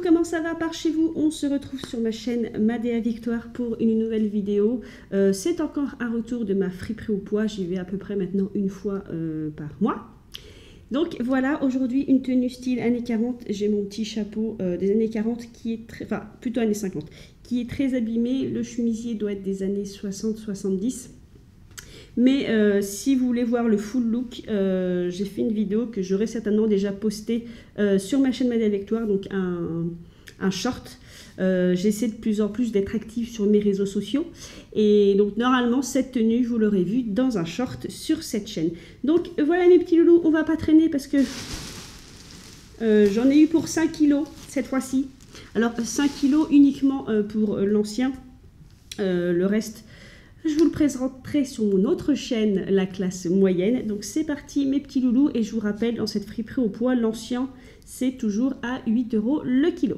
comment ça va par chez vous? On se retrouve sur ma chaîne Madea Victoire pour une nouvelle vidéo. C'est encore un retour de ma friperie au poids. J'y vais à peu près maintenant une fois par mois. Donc voilà, aujourd'hui une tenue style années 40. J'ai mon petit chapeau des années 40 qui est très, enfin plutôt années 50, qui est très abîmé. Le chemisier doit être des années 60-70. Mais si vous voulez voir le full look, j'ai fait une vidéo que j'aurai certainement déjà postée sur ma chaîne Madea Victoire, donc un short. J'essaie de plus en plus d'être active sur mes réseaux sociaux. Et donc normalement cette tenue, vous l'aurez vue dans un short sur cette chaîne. Donc voilà mes petits loulous, on va pas traîner parce que j'en ai eu pour 5 kilos cette fois-ci. Alors 5 kilos uniquement pour l'ancien, le reste... Je vous le présenterai sur mon autre chaîne, la classe moyenne. Donc c'est parti mes petits loulous. Et je vous rappelle, dans cette friperie au poids, l'ancien, c'est toujours à 8 € le kilo.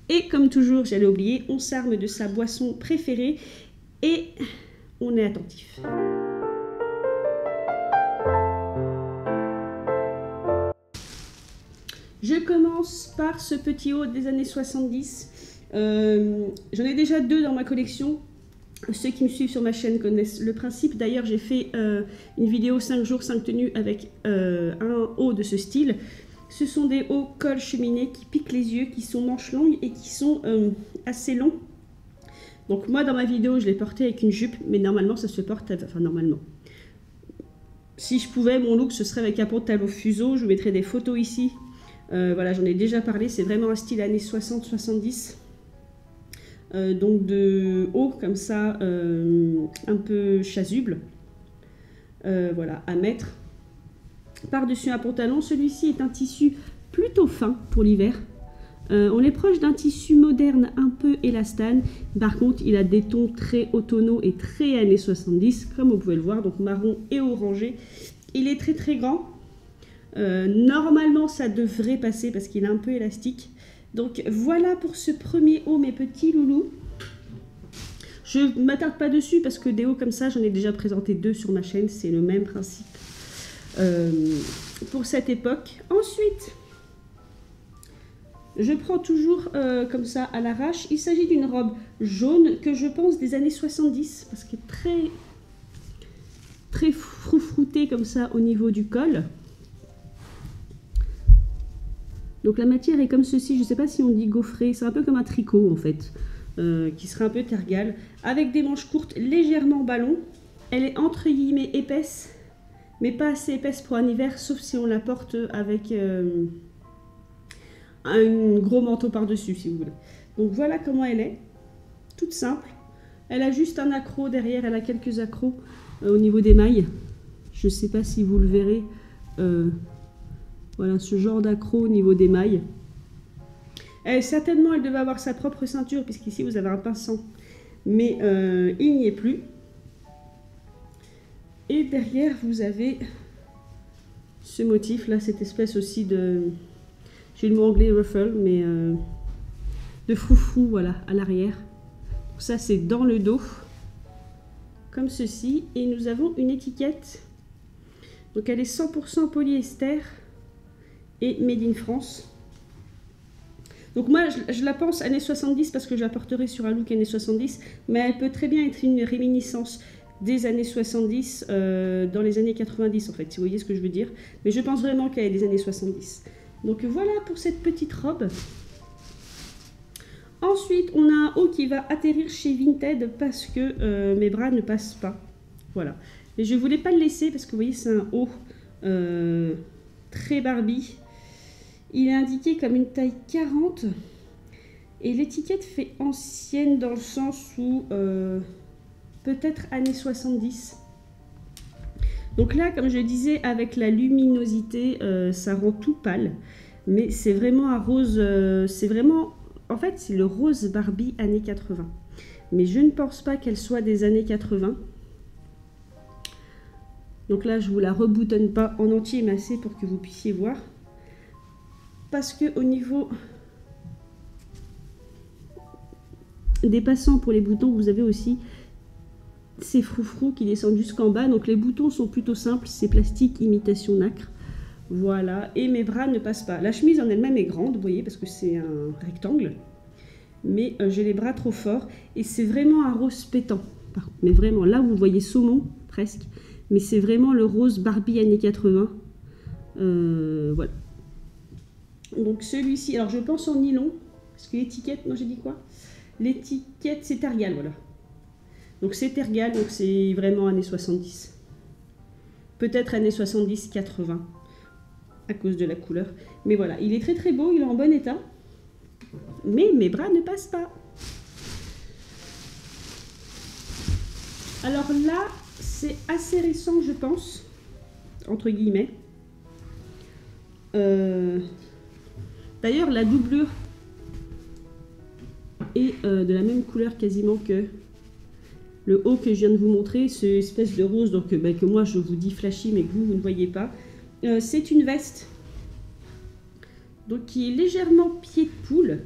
Et comme toujours, j'allais oublier, on s'arme de sa boisson préférée et on est attentif. Je commence par ce petit haut des années 70. J'en ai déjà deux dans ma collection. Ceux qui me suivent sur ma chaîne connaissent le principe. D'ailleurs, j'ai fait une vidéo 5 jours, 5 tenues avec un haut de ce style. Ce sont des hauts col cheminés qui piquent les yeux, qui sont manches longues et qui sont assez longs. Donc moi, dans ma vidéo, je l'ai porté avec une jupe, mais normalement, ça se porte... Enfin, normalement. Si je pouvais, mon look, ce serait avec un pantalon fuseau. Je vous mettrai des photos ici. Voilà, j'en ai déjà parlé. C'est vraiment un style années 60-70. Donc de haut comme ça, un peu chasuble, voilà, à mettre. Par-dessus un pantalon, celui-ci est un tissu plutôt fin pour l'hiver. On est proche d'un tissu moderne un peu élastane. Par contre, il a des tons très automnaux et très années 70, comme vous pouvez le voir, donc marron et orangé. Il est très très grand. Normalement, ça devrait passer parce qu'il est un peu élastique. Donc voilà pour ce premier haut mes petits loulous. Je ne m'attarde pas dessus parce que des hauts comme ça, j'en ai déjà présenté deux sur ma chaîne. C'est le même principe pour cette époque. Ensuite, je prends toujours comme ça à l'arrache. Il s'agit d'une robe jaune que je pense des années 70 parce qu'elle est très froufroutée comme ça au niveau du col. Donc la matière est comme ceci, je ne sais pas si on dit gaufré, c'est un peu comme un tricot en fait, qui serait un peu tergal, avec des manches courtes légèrement ballon. Elle est entre guillemets épaisse, mais pas assez épaisse pour un hiver, sauf si on la porte avec un gros manteau par-dessus si vous voulez. Donc voilà comment elle est, toute simple. Elle a juste un accroc derrière, elle a quelques accrocs au niveau des mailles. Je ne sais pas si vous le verrez. Voilà, ce genre d'accroc au niveau des mailles. Certainement, elle devait avoir sa propre ceinture, puisqu'ici, vous avez un pinçant. Mais il n'y est plus. Et derrière, vous avez ce motif-là, cette espèce aussi de... J'ai le mot anglais ruffle, mais de froufrou, voilà, à l'arrière. Donc ça, c'est dans le dos, comme ceci. Et nous avons une étiquette. Donc, elle est 100% polyester. Et Made in France. Donc moi, je la pense années 70 parce que je la porterai sur un look années 70, mais elle peut très bien être une réminiscence des années 70 dans les années 90 en fait, si vous voyez ce que je veux dire. Mais je pense vraiment qu'elle est des années 70. Donc voilà pour cette petite robe. Ensuite, on a un haut qui va atterrir chez Vinted parce que mes bras ne passent pas. Voilà. Et je ne voulais pas le laisser parce que vous voyez, c'est un haut très Barbie. Il est indiqué comme une taille 40 et l'étiquette fait ancienne dans le sens où peut-être années 70. Donc là, comme je disais, avec la luminosité, ça rend tout pâle. Mais c'est vraiment un rose, c'est vraiment, en fait, c'est le rose Barbie années 80. Mais je ne pense pas qu'elle soit des années 80. Donc là, je ne vous la reboutonne pas en entier, mais assez pour que vous puissiez voir. Parce que au niveau des passants pour les boutons, vous avez aussi ces froufrous qui descendent jusqu'en bas. Donc les boutons sont plutôt simples, c'est plastique imitation nacre. Voilà, et mes bras ne passent pas. La chemise en elle-même est grande, vous voyez, parce que c'est un rectangle. Mais j'ai les bras trop forts. Et c'est vraiment un rose pétant. Mais vraiment, là vous voyez saumon, presque. Mais c'est vraiment le rose Barbie années 80. Voilà. Donc celui-ci, alors je pense en nylon. Parce que l'étiquette, non j'ai dit quoi? L'étiquette c'est Tergal, voilà. Donc c'est Tergal, donc c'est vraiment années 70. Peut-être années 70-80. À cause de la couleur. Mais voilà, il est très très beau, il est en bon état. Mais mes bras ne passent pas. Alors là, c'est assez récent, je pense. Entre guillemets. D'ailleurs, la doublure est de la même couleur quasiment que le haut que je viens de vous montrer. C'est une espèce de rose donc, que moi je vous dis flashy, mais que vous ne voyez pas. C'est une veste donc, qui est légèrement pied de poule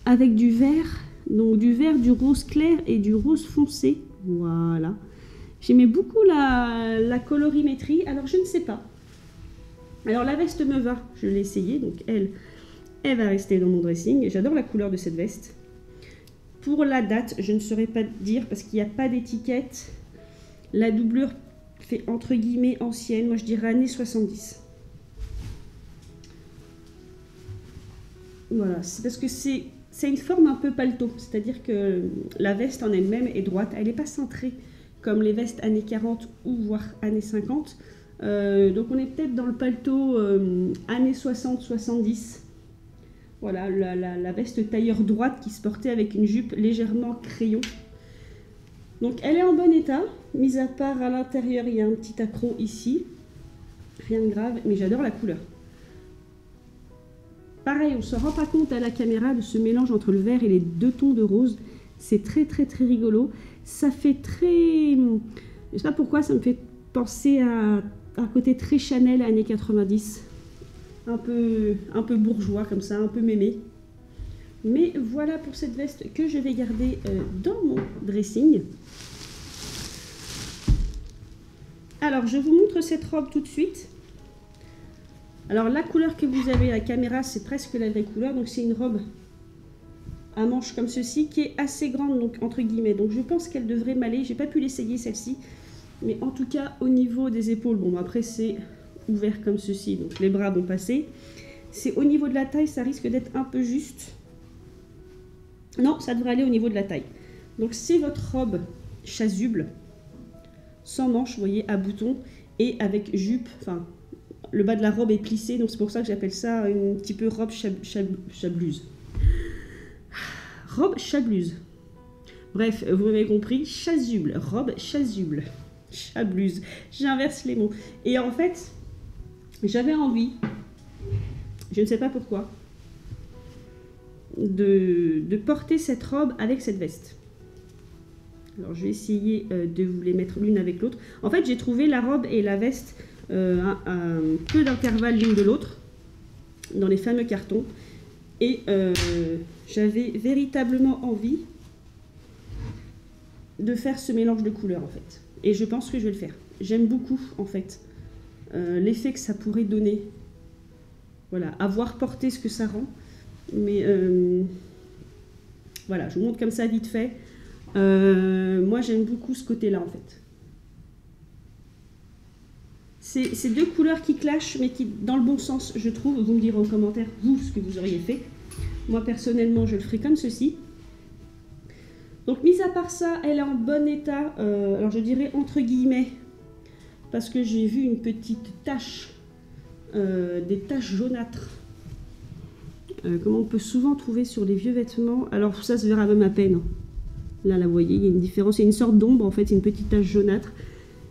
avec du vert, donc du vert, du rose clair et du rose foncé. Voilà. J'aimais beaucoup la colorimétrie, alors je ne sais pas. Alors la veste me va, je l'ai essayée, donc elle va rester dans mon dressing. J'adore la couleur de cette veste. Pour la date, je ne saurais pas dire parce qu'il n'y a pas d'étiquette. La doublure fait entre guillemets ancienne, moi je dirais années 70. Voilà, c'est parce que c'est une forme un peu paletot, c'est-à-dire que la veste en elle-même est droite, elle n'est pas cintrée comme les vestes années 40 ou voire années 50. Donc on est peut-être dans le paletot années 60-70. Voilà, la veste tailleur droite qui se portait avec une jupe légèrement crayon. Donc elle est en bon état, mis à part à l'intérieur, il y a un petit accroc ici. Rien de grave, mais j'adore la couleur. Pareil, on ne se rend pas compte à la caméra de ce mélange entre le vert et les deux tons de rose. C'est très très très rigolo. Ça fait très... Je ne sais pas pourquoi, ça me fait penser à un côté très Chanel années 90. Un peu bourgeois comme ça, un peu mémé. Mais voilà pour cette veste que je vais garder dans mon dressing. Alors, je vous montre cette robe tout de suite. Alors, la couleur que vous avez à la caméra, c'est presque la vraie couleur. Donc, c'est une robe à manches comme ceci, qui est assez grande, donc entre guillemets. Donc, je pense qu'elle devrait m'aller. J'ai pas pu l'essayer, celle-ci. Mais en tout cas, au niveau des épaules, bon, après, c'est ouvert comme ceci. Donc, les bras vont passer. C'est au niveau de la taille, ça risque d'être un peu juste. Non, ça devrait aller au niveau de la taille. Donc, c'est votre robe chasuble, sans manches, vous voyez, à boutons, et avec jupe, enfin, le bas de la robe est plissé, donc c'est pour ça que j'appelle ça un petit peu robe chableuse. Robe chableuse. Bref, vous m'avez compris, chasuble, robe chasuble, chableuse. J'inverse les mots. Et en fait, j'avais envie, je ne sais pas pourquoi, de porter cette robe avec cette veste. Alors je vais essayer de vous les mettre l'une avec l'autre. En fait, j'ai trouvé la robe et la veste un peu d'intervalle l'une de l'autre dans les fameux cartons. Et j'avais véritablement envie de faire ce mélange de couleurs en fait. Et je pense que je vais le faire. J'aime beaucoup en fait l'effet que ça pourrait donner. Voilà, avoir porté ce que ça rend. Mais voilà, je vous montre comme ça vite fait. Moi j'aime beaucoup ce côté là en fait. C'est deux couleurs qui clashent mais qui dans le bon sens je trouve. Vous me direz en commentaire vous ce que vous auriez fait. Moi personnellement je le ferai comme ceci. Donc mis à part ça, elle est en bon état, alors je dirais entre guillemets, parce que j'ai vu une petite tache, des taches jaunâtres, comme on peut souvent trouver sur les vieux vêtements. Alors ça se verra même à peine. Là, vous voyez, il y a une différence, il y a une sorte d'ombre, en fait, c'est une petite tache jaunâtre.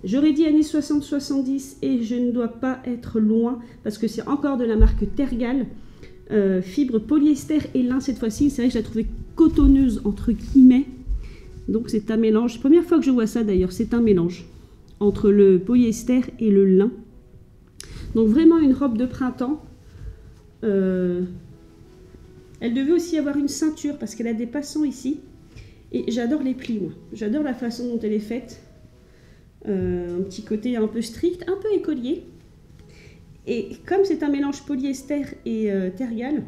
J'aurais dit années 60-70 et je ne dois pas être loin, parce que c'est encore de la marque Tergal, fibre polyester et lin cette fois-ci. C'est vrai que je la trouvais cotonneuse, entre guillemets. Donc c'est un mélange, première fois que je vois ça d'ailleurs, c'est un mélange entre le polyester et le lin. Donc vraiment une robe de printemps. Elle devait aussi avoir une ceinture, parce qu'elle a des passants ici. Et j'adore les plis, moi. J'adore la façon dont elle est faite. un petit côté un peu strict, un peu écolier. Et comme c'est un mélange polyester et tergal,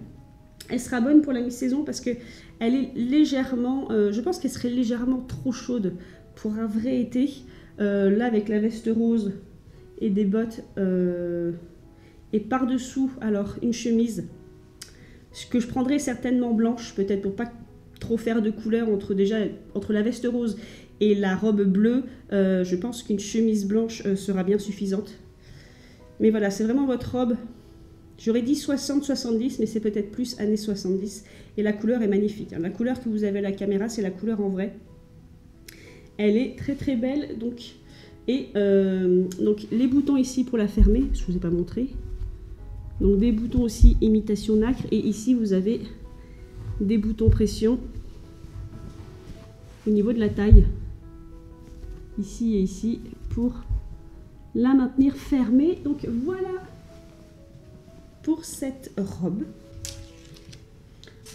elle sera bonne pour la mi-saison parce qu'elle est légèrement, je pense qu'elle serait légèrement trop chaude pour un vrai été. Là, avec la veste rose et des bottes, et par-dessous, alors une chemise, que je prendrais certainement blanche, peut-être pour pas trop faire de couleur entre la veste rose et la robe bleue. Je pense qu'une chemise blanche sera bien suffisante. Mais voilà, c'est vraiment votre robe. J'aurais dit 60-70, mais c'est peut-être plus années 70. Et la couleur est magnifique. La couleur que vous avez à la caméra, c'est la couleur en vrai. Elle est très très belle. Donc les boutons ici pour la fermer, je ne vous ai pas montré. Donc des boutons aussi imitation nacre. Et ici, vous avez des boutons pression au niveau de la taille. Ici et ici pour la maintenir fermée. Donc voilà pour cette robe.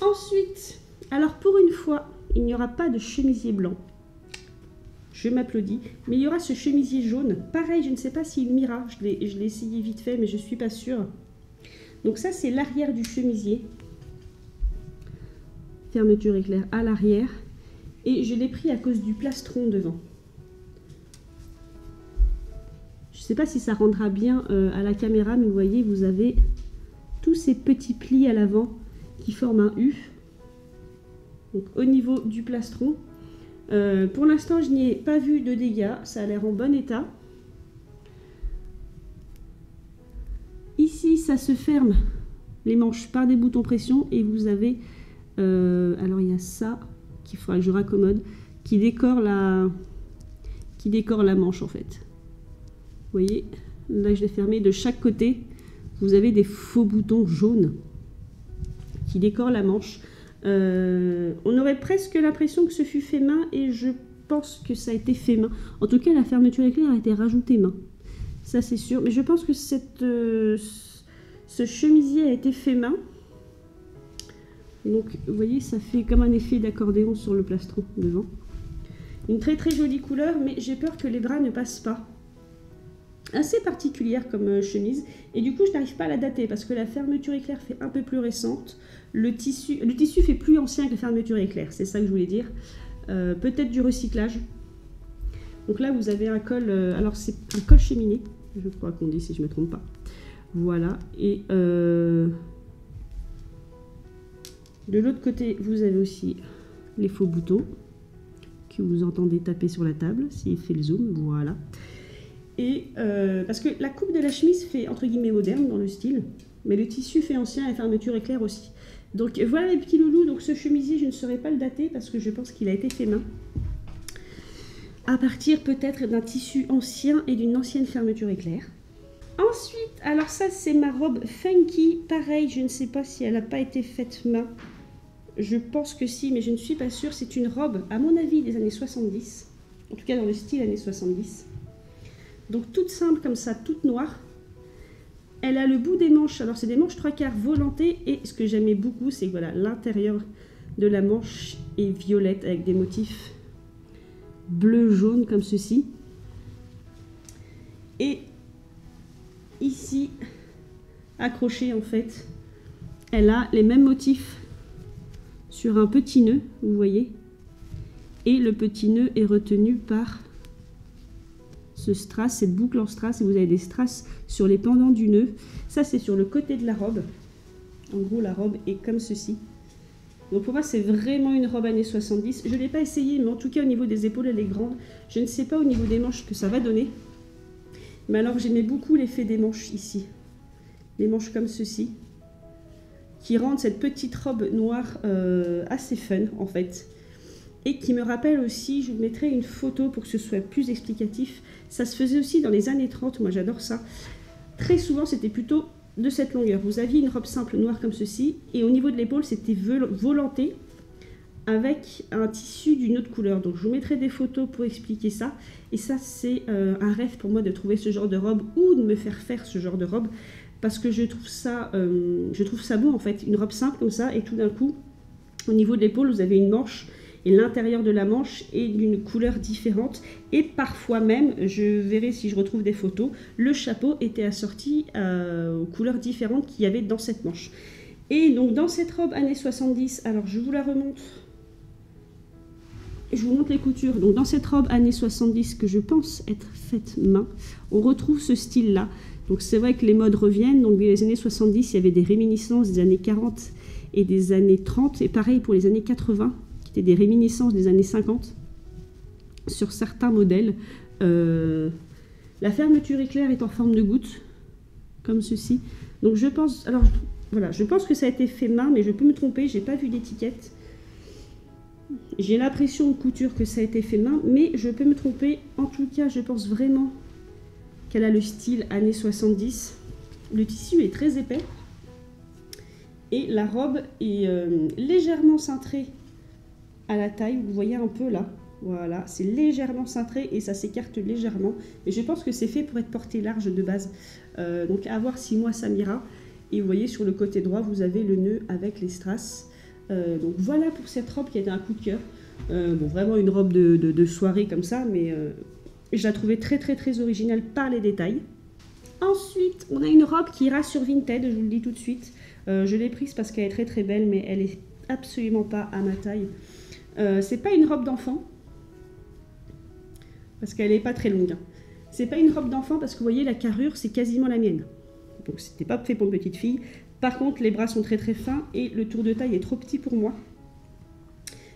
Ensuite, alors pour une fois, il n'y aura pas de chemisier blanc. Je m'applaudis. Mais il y aura ce chemisier jaune. Pareil, je ne sais pas s'il m'ira. Je l'ai essayé vite fait, mais je ne suis pas sûre. Donc ça, c'est l'arrière du chemisier. Fermeture éclair à l'arrière. Et je l'ai pris à cause du plastron devant. Je ne sais pas si ça rendra bien à la caméra, mais vous voyez, vous avez tous ces petits plis à l'avant qui forment un U. Donc au niveau du plastron. Pour l'instant, je n'y ai pas vu de dégâts. Ça a l'air en bon état. Ici, ça se ferme les manches par des boutons pression. Et vous avez... alors, il y a ça qu'il faudra que je raccommode. Qui décore la manche, en fait. Vous voyez, là, je l'ai fermé de chaque côté. Vous avez des faux boutons jaunes qui décorent la manche. On aurait presque l'impression que ce fut fait main et je pense que ça a été fait main. En tout cas, la fermeture éclair a été rajoutée main. Ça, c'est sûr. Mais je pense que ce chemisier a été fait main. Donc, vous voyez, ça fait comme un effet d'accordéon sur le plastron devant. Une très très jolie couleur, mais j'ai peur que les bras ne passent pas. Assez particulière comme chemise. Et du coup, je n'arrive pas à la dater parce que la fermeture éclair fait un peu plus récente. Le tissu fait plus ancien que la fermeture éclair, c'est ça que je voulais dire. Peut-être du recyclage. Donc là, vous avez un col, alors c'est un col cheminée, je crois qu'on dit si je ne me trompe pas. Voilà, et de l'autre côté, vous avez aussi les faux boutons que vous entendez taper sur la table, s'il fait le zoom, voilà. Et parce que la coupe de la chemise fait entre guillemets moderne dans le style, mais le tissu fait ancien et la fermeture éclair aussi. Donc voilà les petits loulous. Donc ce chemisier, je ne saurais pas le dater parce que je pense qu'il a été fait main. À partir peut-être d'un tissu ancien et d'une ancienne fermeture éclair. Ensuite, alors ça c'est ma robe funky. Pareil, je ne sais pas si elle n'a pas été faite main. Je pense que si, mais je ne suis pas sûre. C'est une robe, à mon avis, des années 70. En tout cas dans le style années 70. Donc toute simple comme ça, toute noire. Elle a le bout des manches, alors c'est des manches 3/4 volantées et ce que j'aimais beaucoup c'est que voilà, l'intérieur de la manche est violette avec des motifs bleu-jaune comme ceci. Et ici, accrochée en fait, elle a les mêmes motifs sur un petit nœud, vous voyez. Et le petit nœud est retenu par ce strass, cette boucle en strass, et vous avez des strass sur les pendants du nœud. Ça c'est sur le côté de la robe. En gros la robe est comme ceci. Donc pour moi c'est vraiment une robe années 70. Je ne l'ai pas essayé, mais en tout cas au niveau des épaules elle est grande. Je ne sais pas au niveau des manches ce que ça va donner. Mais alors j'aimais beaucoup l'effet des manches ici. Les manches comme ceci. Qui rendent cette petite robe noire assez fun en fait. Et qui me rappelle aussi, je vous mettrai une photo pour que ce soit plus explicatif. Ça se faisait aussi dans les années 30, moi j'adore ça. Très souvent c'était plutôt de cette longueur. Vous aviez une robe simple noire comme ceci, et au niveau de l'épaule c'était volanté avec un tissu d'une autre couleur. Donc je vous mettrai des photos pour expliquer ça. Et ça c'est un rêve pour moi de trouver ce genre de robe ou de me faire ce genre de robe. Parce que je trouve ça beau en fait, une robe simple comme ça, et tout d'un coup, au niveau de l'épaule, vous avez une manche. et l'intérieur de la manche est d'une couleur différente. Et parfois même, je verrai si je retrouve des photos, le chapeau était assorti aux couleurs différentes qu'il y avait dans cette manche. Et donc dans cette robe années 70, alors je vous la remonte. Je vous montre les coutures. Donc dans cette robe années 70 que je pense être faite main, on retrouve ce style-là. Donc c'est vrai que les modes reviennent. Donc les années 70, il y avait des réminiscences des années 40 et des années 30. Et pareil pour les années 80, qui étaient des réminiscences des années 50 sur certains modèles. La fermeture éclair est en forme de goutte, comme ceci. Donc je pense, alors voilà, je pense que ça a été fait main, mais je peux me tromper, j'ai pas vu d'étiquette. J'ai l'impression de couture que ça a été fait main, mais je peux me tromper. En tout cas, je pense vraiment qu'elle a le style années 70. Le tissu est très épais. Et la robe est légèrement cintrée à la taille. Vous voyez un peu là. Voilà, c'est légèrement cintré et ça s'écarte légèrement. Mais je pense que c'est fait pour être porté large de base. Donc à voir si moi ça m'ira. Et vous voyez sur le côté droit, vous avez le nœud avec les strass. Donc voilà pour cette robe qui a été un coup de cœur. Bon, vraiment une robe de soirée comme ça, mais je la trouvais très originale par les détails. Ensuite, on a une robe qui ira sur Vinted, je vous le dis tout de suite. Je l'ai prise parce qu'elle est très belle, mais elle est absolument pas à ma taille. C'est pas une robe d'enfant, parce qu'elle est pas très longue. Hein. C'est pas une robe d'enfant parce que vous voyez, la carrure, c'est quasiment la mienne. Donc c'était pas fait pour une petite fille. Par contre, les bras sont très fins et le tour de taille est trop petit pour moi.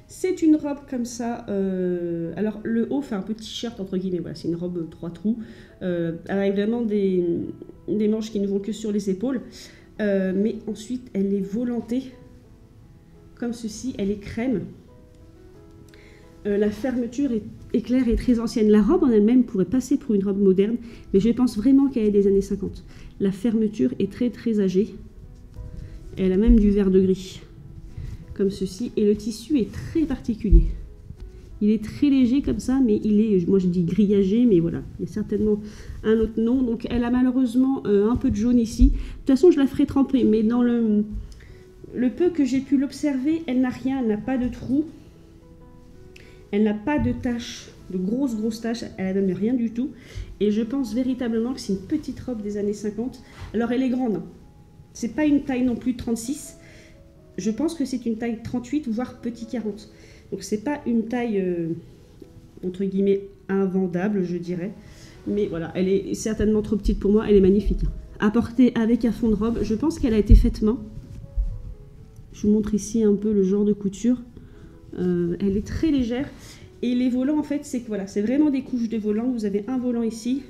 C'est une robe comme ça. Alors, le haut fait un peu t-shirt, entre guillemets. Voilà, c'est une robe 3 trous. Avec vraiment des manches qui ne vont que sur les épaules. Mais ensuite, elle est volantée. Comme ceci, elle est crème. La fermeture est claire et très ancienne. La robe en elle-même pourrait passer pour une robe moderne. Mais je pense vraiment qu'elle est des années 50. La fermeture est très âgée. Elle a même du vert de gris, comme ceci. Et le tissu est très particulier. Il est très léger comme ça, mais il est, moi je dis grillagé, mais voilà, il y a certainement un autre nom. Donc elle a malheureusement un peu de jaune ici. De toute façon, je la ferai tremper, mais dans le peu que j'ai pu l'observer, elle n'a rien, elle n'a pas de trou. Elle n'a pas de taches, de grosses taches, elle n'a même rien du tout. Et je pense véritablement que c'est une petite robe des années 50. Alors elle est grande, hein. C'est pas une taille non plus 36. Je pense que c'est une taille 38, voire petit 40. Donc c'est pas une taille, entre guillemets, invendable, je dirais. Mais voilà, elle est certainement trop petite pour moi, elle est magnifique. À porter avec un fond de robe, je pense qu'elle a été faite main. Je vous montre ici un peu le genre de couture. Elle est très légère. Et les volants, en fait, c'est que voilà, c'est vraiment des couches de volants. Vous avez un volant ici,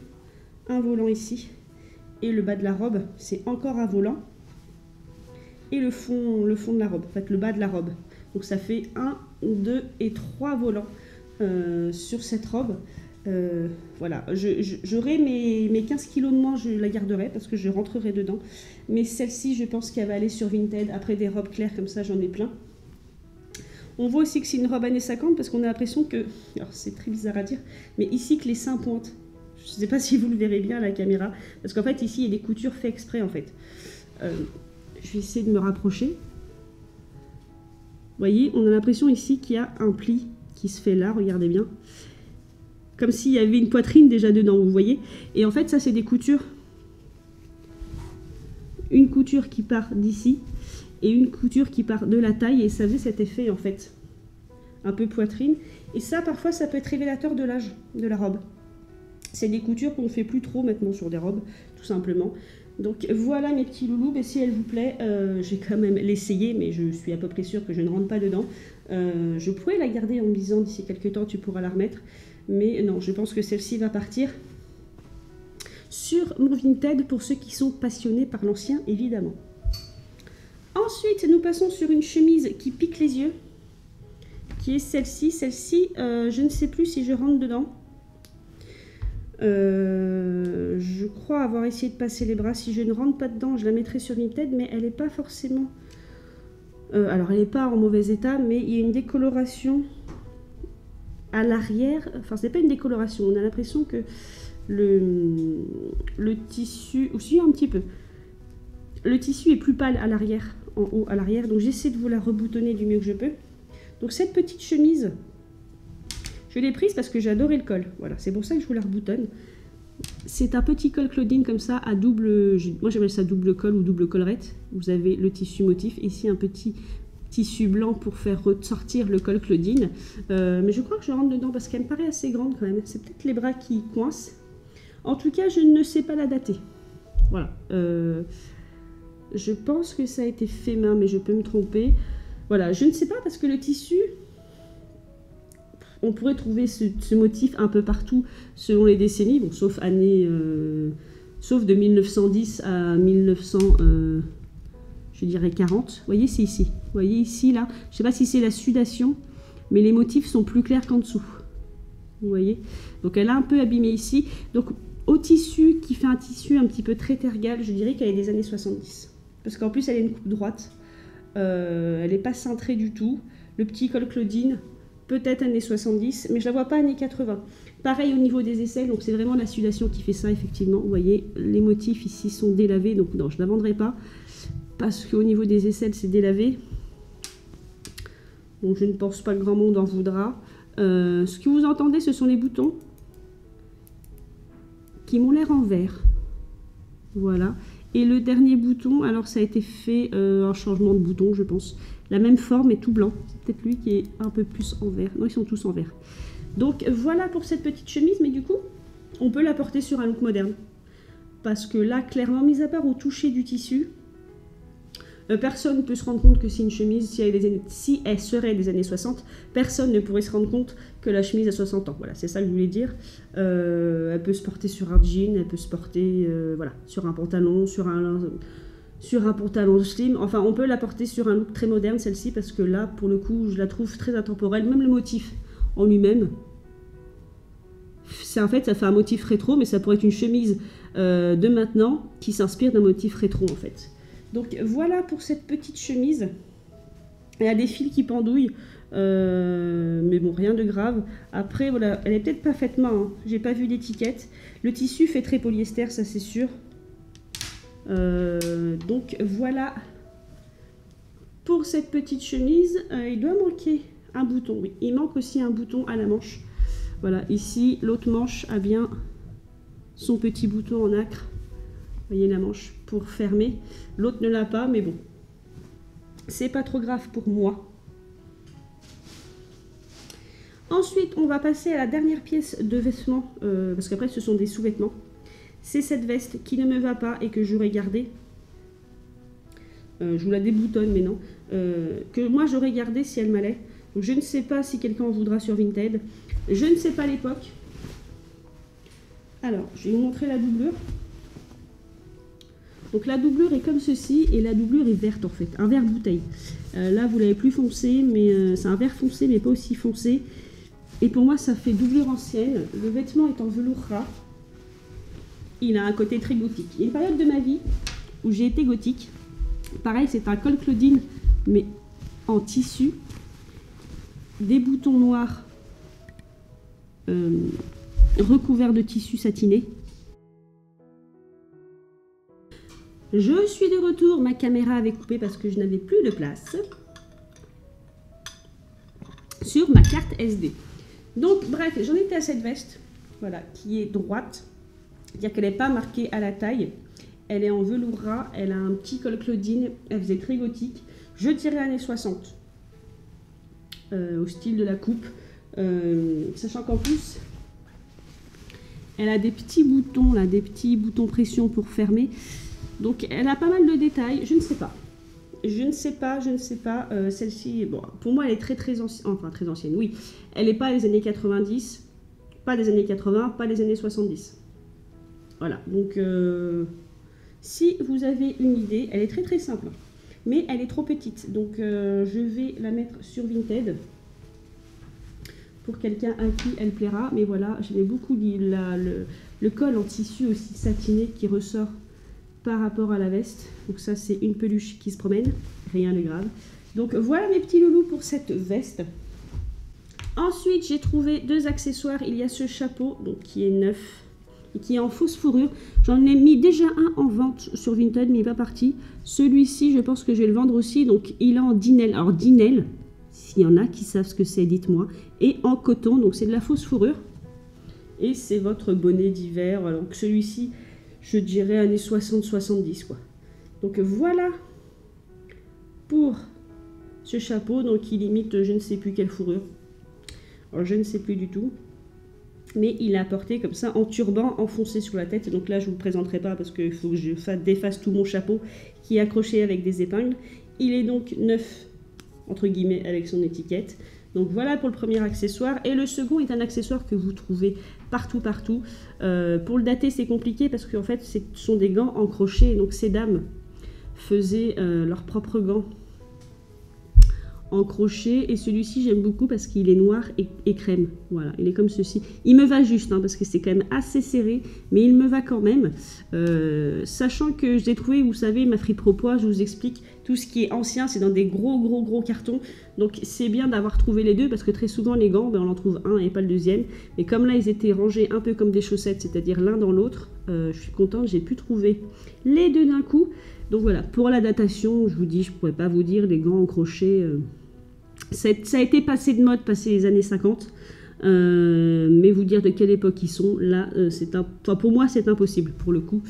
et le bas de la robe, c'est encore un volant. Et le fond de la robe, en fait, le bas de la robe. Donc ça fait 1, 2 et 3 volants sur cette robe. Voilà, j'aurai mes 15 kilos de moins, je la garderai parce que je rentrerai dedans. Mais celle-ci, je pense qu'elle va aller sur Vinted. Après des robes claires comme ça, j'en ai plein. On voit aussi que c'est une robe années 50 parce qu'on a l'impression que, alors c'est très bizarre à dire, mais ici que les seins pointent. Je ne sais pas si vous le verrez bien à la caméra, parce qu'en fait ici il y a des coutures faites exprès en fait. Je vais essayer de me rapprocher. Vous voyez, on a l'impression ici qu'il y a un pli qui se fait là, regardez bien. Comme s'il y avait une poitrine déjà dedans, vous voyez. Et en fait ça c'est des coutures. Une couture qui part d'ici. Et une couture qui part de la taille, et ça faisait cet effet en fait, un peu poitrine. Et ça, parfois, ça peut être révélateur de l'âge de la robe. C'est des coutures qu'on ne fait plus trop maintenant sur des robes, tout simplement. Donc voilà mes petits loulous, et si elle vous plaît, j'ai quand même l'essayer, mais je suis à peu près sûre que je ne rentre pas dedans. Je pourrais la garder en me disant d'ici quelques temps tu pourras la remettre, mais non, je pense que celle-ci va partir sur mon Vinted pour ceux qui sont passionnés par l'ancien, évidemment. Ensuite, nous passons sur une chemise qui pique les yeux, qui est celle-ci. Celle-ci, je ne sais plus si je rentre dedans. Je crois avoir essayé de passer les bras. Si je ne rentre pas dedans, je la mettrai sur Vinted, mais elle n'est pas forcément... alors, elle n'est pas en mauvais état, mais il y a une décoloration à l'arrière. Enfin, ce n'est pas une décoloration. On a l'impression que le tissu... Aussi, un petit peu. Le tissu est plus pâle à l'arrière. En haut à l'arrière, donc j'essaie de vous la reboutonner du mieux que je peux. Donc cette petite chemise, je l'ai prise parce que j'adorais le col. Voilà, c'est pour ça que je vous la reboutonne. C'est un petit col Claudine comme ça, à double... Moi j'appelle ça double col ou double collerette. Vous avez le tissu motif. Ici un petit tissu blanc pour faire ressortir le col Claudine. Mais je crois que je rentre dedans parce qu'elle me paraît assez grande quand même. C'est peut-être les bras qui coincent. En tout cas, je ne sais pas la dater. Voilà. Je pense que ça a été fait main, mais je peux me tromper. Voilà, je ne sais pas parce que le tissu... On pourrait trouver ce motif un peu partout selon les décennies, bon, sauf sauf de 1910 à 1900, je dirais 40. Vous voyez, c'est ici. Vous voyez ici, là. Je ne sais pas si c'est la sudation, mais les motifs sont plus clairs qu'en dessous. Vous voyez? Donc elle a un peu abîmé ici. Donc au tissu, qui fait un tissu un petit peu très tergal, je dirais qu'elle est des années 70. Parce qu'en plus, elle a une coupe droite. Elle n'est pas cintrée du tout. Le petit col Claudine... Peut-être années 70, mais je la vois pas années 80. Pareil au niveau des aisselles, donc c'est vraiment la sudation qui fait ça, effectivement. Vous voyez, les motifs ici sont délavés, donc non, je ne la vendrai pas, parce qu'au niveau des aisselles, c'est délavé. Donc je ne pense pas que grand monde en voudra. Ce que vous entendez, ce sont les boutons qui m'ont l'air en vert. Voilà. Et le dernier bouton, alors ça a été fait un changement de bouton, je pense. La même forme, mais tout blanc. C'est peut-être lui qui est un peu plus en vert. Non, ils sont tous en vert. Donc voilà pour cette petite chemise, mais du coup, on peut la porter sur un look moderne. Parce que là, clairement, mis à part au toucher du tissu, personne ne peut se rendre compte que c'est une chemise, si elle serait des années 60, personne ne pourrait se rendre compte que la chemise a 60 ans. Voilà, c'est ça que je voulais dire. Elle peut se porter sur un jean, elle peut se porter voilà, sur un pantalon, sur un pantalon slim. Enfin, on peut la porter sur un look très moderne, celle-ci, parce que là, pour le coup, je la trouve très intemporelle. Même le motif en lui-même, en fait, ça fait un motif rétro, mais ça pourrait être une chemise de maintenant qui s'inspire d'un motif rétro, en fait. Donc voilà pour cette petite chemise. Elle a des fils qui pendouillent, mais bon, rien de grave. Après, voilà, elle est peut-être pas faite main, hein. J'ai pas vu d'étiquette. Le tissu fait très polyester, ça c'est sûr. Donc voilà pour cette petite chemise. Il doit manquer un bouton, oui. Il manque aussi un bouton à la manche. Voilà, ici, l'autre manche a bien son petit bouton en nacre. Vous voyez la manche pour fermer. L'autre ne l'a pas, mais bon. C'est pas trop grave pour moi. Ensuite, on va passer à la dernière pièce de vêtements. Parce qu'après, ce sont des sous-vêtements. C'est cette veste qui ne me va pas et que j'aurais gardée. Je vous la déboutonne, mais non. Que moi, j'aurais gardée si elle m'allait. Donc, je ne sais pas si quelqu'un en voudra sur Vinted. Je ne sais pas l'époque. Alors, je vais vous montrer la doublure. Donc la doublure est comme ceci, et la doublure est verte en fait, un vert bouteille. Là vous l'avez plus foncé, mais c'est un vert foncé, mais pas aussi foncé. Et pour moi ça fait doublure ancienne. Le vêtement est en velours ras. Il a un côté très gothique. Il y a une période de ma vie où j'ai été gothique. Pareil, c'est un col Claudine, mais en tissu. Des boutons noirs recouverts de tissu satiné. Je suis de retour, ma caméra avait coupé parce que je n'avais plus de place sur ma carte SD. Donc bref, j'en étais à cette veste, voilà, qui est droite, c'est-à-dire qu'elle n'est pas marquée à la taille, elle est en velours ras, elle a un petit col Claudine, elle faisait très gothique, je dirais années 60, au style de la coupe, sachant qu'en plus, elle a des petits boutons, là, des petits boutons pression pour fermer. Donc elle a pas mal de détails, je ne sais pas. Je ne sais pas. Celle-ci, bon, pour moi elle est très ancienne, enfin très ancienne, oui. Elle n'est pas des années 90, pas des années 80, pas des années 70. Voilà, donc si vous avez une idée, elle est très simple. Mais elle est trop petite, donc je vais la mettre sur Vinted. Pour quelqu'un à qui elle plaira. Mais voilà, j'aimais beaucoup le col en tissu aussi satiné qui ressort par rapport à la veste. Donc ça c'est une peluche qui se promène, rien de grave. Donc voilà mes petits loulous pour cette veste. Ensuite j'ai trouvé deux accessoires. Il y a ce chapeau donc, qui est neuf et qui est en fausse fourrure. J'en ai mis déjà un en vente sur Vinted mais il n'est pas parti. Celui-ci je pense que je vais le vendre aussi. Donc il est en Dinelle. Alors Dinelle, S'il y en a qui savent ce que c'est, dites-moi. Et en coton, donc c'est de la fausse fourrure. Et c'est votre bonnet d'hiver. Donc celui-ci, je dirais années 60-70 quoi. Donc voilà pour ce chapeau. Donc il imite je ne sais plus quelle fourrure. Alors je ne sais plus du tout. Mais il est apporté comme ça en turban enfoncé sur la tête. Donc là je ne vous le présenterai pas parce qu'il faut que je défasse tout mon chapeau qui est accroché avec des épingles. Il est donc neuf entre guillemets avec son étiquette. Donc voilà pour le premier accessoire. Et le second est un accessoire que vous trouvez partout. Pour le dater c'est compliqué parce qu'en fait ce sont des gants en crochet. Donc ces dames faisaient leurs propres gants en crochet. Et celui-ci j'aime beaucoup parce qu'il est noir et crème. Voilà, il est comme ceci. Il me va juste parce que c'est quand même assez serré. Mais il me va quand même. Sachant que je l'ai trouvé, vous savez, ma friperie au poids, je vous explique. Tout ce qui est ancien, c'est dans des gros cartons. Donc c'est bien d'avoir trouvé les deux parce que très souvent les gants, on en trouve un et pas le deuxième. Et comme là, ils étaient rangés un peu comme des chaussettes, c'est-à-dire l'un dans l'autre, je suis contente, j'ai pu trouver les deux d'un coup. Donc voilà, pour la datation, je vous dis, je ne pourrais pas vous dire, les gants en crochet, ça a été passé de mode, passé les années 50. Mais vous dire de quelle époque ils sont, là, pour moi, c'est impossible pour le coup.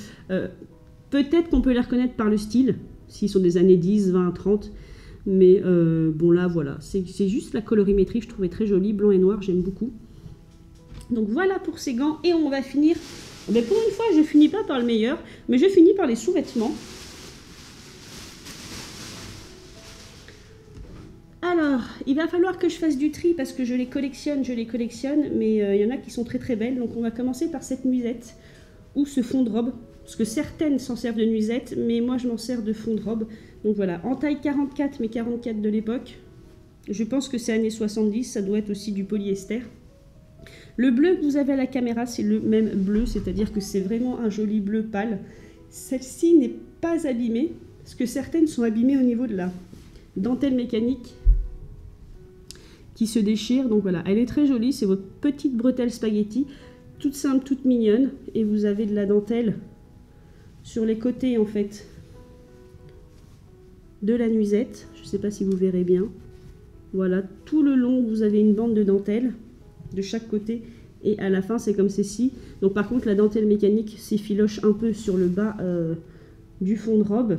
Peut-être qu'on peut les reconnaître par le style, s'ils sont des années 10, 20, 30. Mais bon là voilà, c'est juste la colorimétrie, je trouvais très jolie, blanc et noir, j'aime beaucoup. Donc voilà pour ces gants et on va finir, mais pour une fois je finis pas par le meilleur, mais je finis par les sous-vêtements. Alors, il va falloir que je fasse du tri parce que je les collectionne, mais il y en a qui sont très belles. Donc on va commencer par cette nuisette ou ce fond de robe. Parce que certaines s'en servent de nuisette, mais moi je m'en sers de fond de robe. Donc voilà, en taille 44, mais 44 de l'époque. Je pense que c'est années 70, ça doit être aussi du polyester. Le bleu que vous avez à la caméra, c'est le même bleu, c'est-à-dire que c'est vraiment un joli bleu pâle. Celle-ci n'est pas abîmée, parce que certaines sont abîmées au niveau de la dentelle mécanique qui se déchire. Donc voilà, elle est très jolie, c'est votre petite bretelle spaghetti, toute simple, toute mignonne. Et vous avez de la dentelle sur les côtés en fait de la nuisette, je ne sais pas si vous verrez bien. Voilà, tout le long vous avez une bande de dentelle de chaque côté et à la fin c'est comme ceci. Donc par contre la dentelle mécanique s'effiloche un peu sur le bas du fond de robe,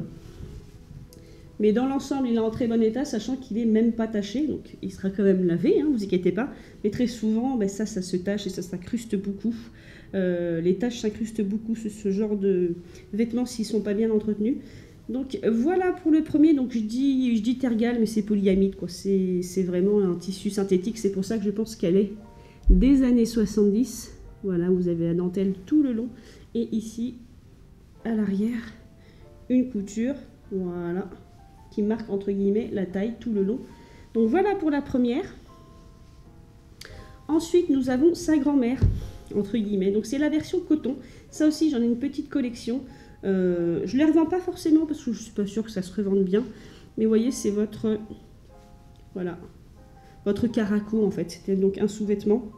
mais dans l'ensemble il est en très bon état, sachant qu'il est même pas taché, donc il sera quand même lavé, hein, vous inquiétez pas. Mais très souvent ça se tache et ça s'incruste beaucoup. Les taches s'incrustent beaucoup sur ce genre de vêtements s'ils ne sont pas bien entretenus. Donc voilà pour le premier. Donc je dis tergal, mais c'est polyamide quoi. C'est vraiment un tissu synthétique. C'est pour ça que je pense qu'elle est des années 70. Voilà, vous avez la dentelle tout le long et ici à l'arrière une couture, voilà, qui marque entre guillemets la taille tout le long. Donc voilà pour la première. Ensuite nous avons sa grand-mère, entre guillemets, donc c'est la version coton. Ça aussi j'en ai une petite collection. Je ne les revends pas forcément parce que je ne suis pas sûre que ça se revende bien, mais vous voyez c'est votre, voilà, votre caraco en fait. C'était donc un sous-vêtement.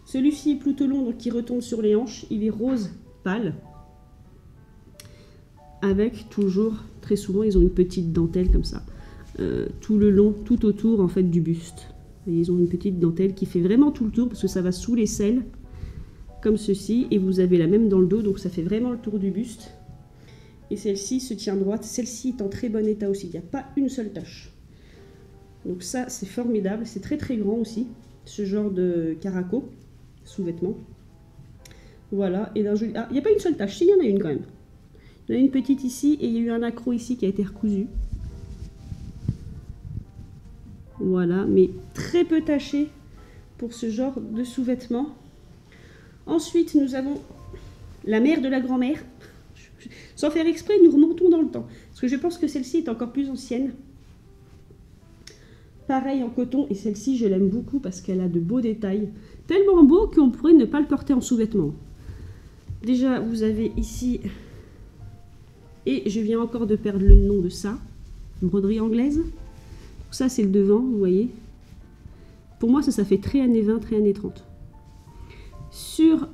Celui-ci est plutôt long, donc il retombe sur les hanches. Il est rose pâle avec toujours, très souvent ils ont une petite dentelle comme ça tout le long, tout autour en fait du buste. Et ils ont une petite dentelle qui fait vraiment tout le tour parce que ça va sous les selles comme ceci, et vous avez la même dans le dos, donc ça fait vraiment le tour du buste. Et celle-ci se tient droite, celle-ci est en très bon état aussi, il n'y a pas une seule tache. Donc ça c'est formidable, c'est très grand aussi, ce genre de caraco, sous-vêtements. Voilà, et d'un joli... Ah, il n'y a pas une seule tache, si, il y en a une quand même. Il y en a une petite ici, et il y a eu un accroc ici qui a été recousu. Voilà, mais très peu taché pour ce genre de sous-vêtements. Ensuite, nous avons la mère de la grand-mère. Sans faire exprès, nous remontons dans le temps. Parce que je pense que celle-ci est encore plus ancienne. Pareil en coton, et celle-ci, je l'aime beaucoup parce qu'elle a de beaux détails. Tellement beaux qu'on pourrait ne pas le porter en sous-vêtements. Déjà, vous avez ici... Et je viens encore de perdre le nom de ça. Broderie anglaise. Ça, c'est le devant, vous voyez. Pour moi, ça fait très années 20, très années 30. Sur...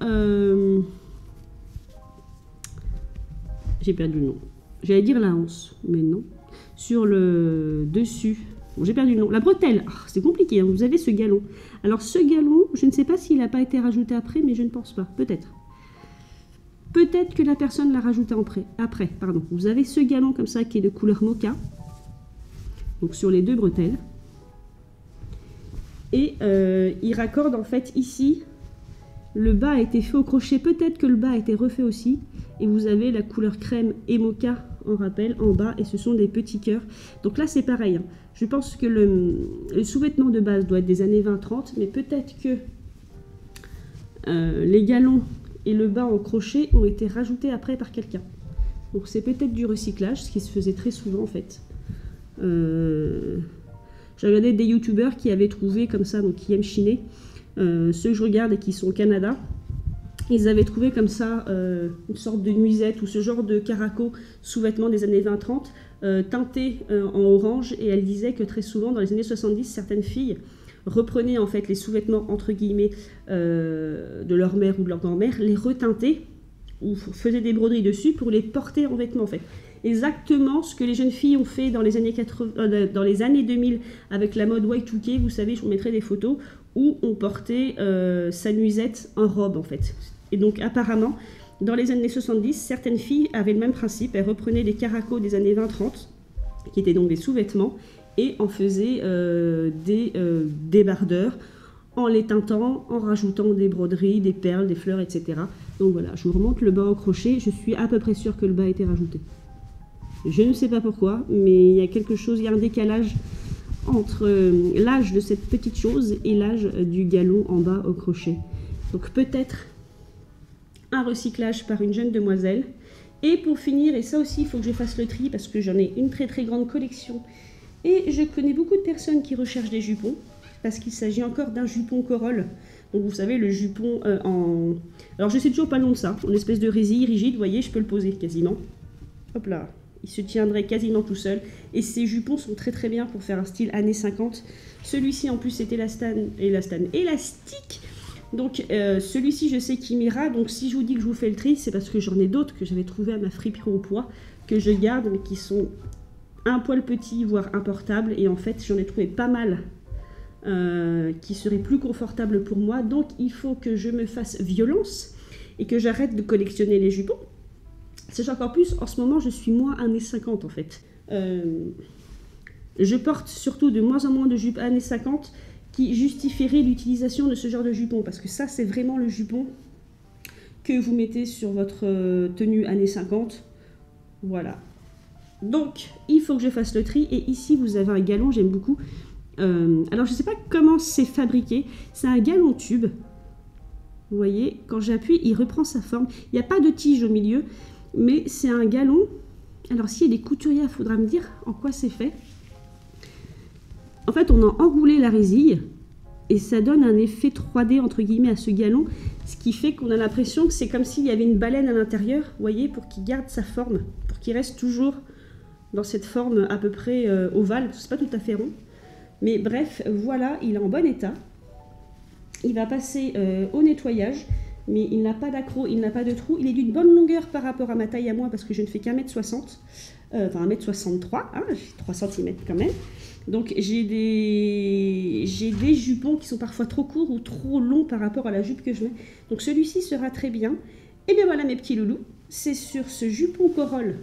J'ai perdu le nom. J'allais dire la hanse, mais non. Sur le dessus Bon, j'ai perdu le nom. La bretelle, c'est compliqué, hein. Vous avez ce galon. Alors ce galon, je ne sais pas s'il n'a pas été rajouté après, mais je ne pense pas. Peut-être. Peut-être que la personne l'a rajouté après. Pardon. Vous avez ce galon comme ça qui est de couleur mocha. Donc sur les 2 bretelles. Et il raccorde en fait ici. Le bas a été fait au crochet. Peut-être que le bas a été refait aussi. Et vous avez la couleur crème et mocha en rappel en bas. Et ce sont des petits cœurs. Donc là c'est pareil. Hein. Je pense que le sous-vêtement de base doit être des années 20-30. Mais peut-être que les galons et le bas en crochet ont été rajoutés après par quelqu'un. Donc c'est peut-être du recyclage, ce qui se faisait très souvent en fait. J'ai regardé des youtubeurs qui avaient trouvé comme ça, donc qui aiment chiner. Ceux que je regarde et qui sont au Canada, ils avaient trouvé comme ça une sorte de nuisette ou ce genre de caraco sous-vêtements des années 20-30 teinté en orange, et elle disait que très souvent dans les années 70, certaines filles reprenaient en fait les sous-vêtements entre guillemets de leur mère ou de leur grand-mère, les reteintaient ou faisaient des broderies dessus pour les porter en vêtements en fait. Exactement ce que les jeunes filles ont fait dans les années 80, dans les années 2000 avec la mode Y2K, vous savez, je vous mettrai des photos où on portait sa nuisette en robe en fait. Et donc apparemment, dans les années 70, certaines filles avaient le même principe, elles reprenaient les caracos des années 20-30, qui étaient donc des sous-vêtements, et en faisaient des débardeurs, en les teintant, en rajoutant des broderies, des perles, des fleurs, etc. Donc voilà, je vous remonte le bas au crochet, je suis à peu près sûre que le bas a été rajouté. Je ne sais pas pourquoi, mais il y a quelque chose, il y a un décalage entre l'âge de cette petite chose et l'âge du galon en bas au crochet. Donc peut-être un recyclage par une jeune demoiselle. Et pour finir, et ça aussi il faut que je fasse le tri parce que j'en ai une très très grande collection et je connais beaucoup de personnes qui recherchent des jupons parce qu'il s'agit encore d'un jupon corolle. Donc vous savez le jupon en... Alors je sais toujours pas le nom de ça, en espèce de résille rigide, vous voyez, je peux le poser quasiment. Hop là, il se tiendrait quasiment tout seul. Et ces jupons sont très très bien pour faire un style années 50. Celui-ci en plus c'est élastique. Donc celui-ci je sais qu'il m'ira, donc si je vous dis que je vous fais le tri, c'est parce que j'en ai d'autres que j'avais trouvé à ma friperie au poids, que je garde mais qui sont un poil petits, voire importables, et en fait j'en ai trouvé pas mal qui seraient plus confortables pour moi, donc il faut que je me fasse violence et que j'arrête de collectionner les jupons. Sachant encore plus, en ce moment je suis moins années 50 en fait. Je porte surtout de moins en moins de jupes années 50 qui justifierait l'utilisation de ce genre de jupon, parce que ça c'est vraiment le jupon que vous mettez sur votre tenue années 50. Voilà. Donc il faut que je fasse le tri, et ici vous avez un galon, j'aime beaucoup. Alors je ne sais pas comment c'est fabriqué, c'est un galon tube. Vous voyez, quand j'appuie, il reprend sa forme. Il n'y a pas de tige au milieu, mais c'est un galon. Alors s'il y a des couturiers, il faudra me dire en quoi c'est fait. En fait, on a enroulé la résille et ça donne un effet 3D entre guillemets à ce galon, ce qui fait qu'on a l'impression que c'est comme s'il y avait une baleine à l'intérieur, vous voyez, pour qu'il garde sa forme, pour qu'il reste toujours dans cette forme à peu près ovale, c'est pas tout à fait rond. Mais bref, voilà, il est en bon état. Il va passer au nettoyage, mais il n'a pas d'accroc, il n'a pas de trou. Il est d'une bonne longueur par rapport à ma taille à moi, parce que je ne fais qu'1m60, enfin 1m63, hein, j'ai 3 cm quand même. Donc j'ai des jupons qui sont parfois trop courts ou trop longs par rapport à la jupe que je mets. Donc celui-ci sera très bien. Et bien voilà mes petits loulous, c'est sur ce jupon corolle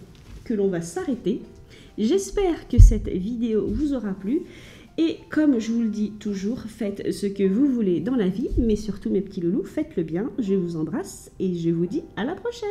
que l'on va s'arrêter. J'espère que cette vidéo vous aura plu. Et comme je vous le dis toujours, faites ce que vous voulez dans la vie, mais surtout mes petits loulous, faites-le bien. Je vous embrasse et je vous dis à la prochaine.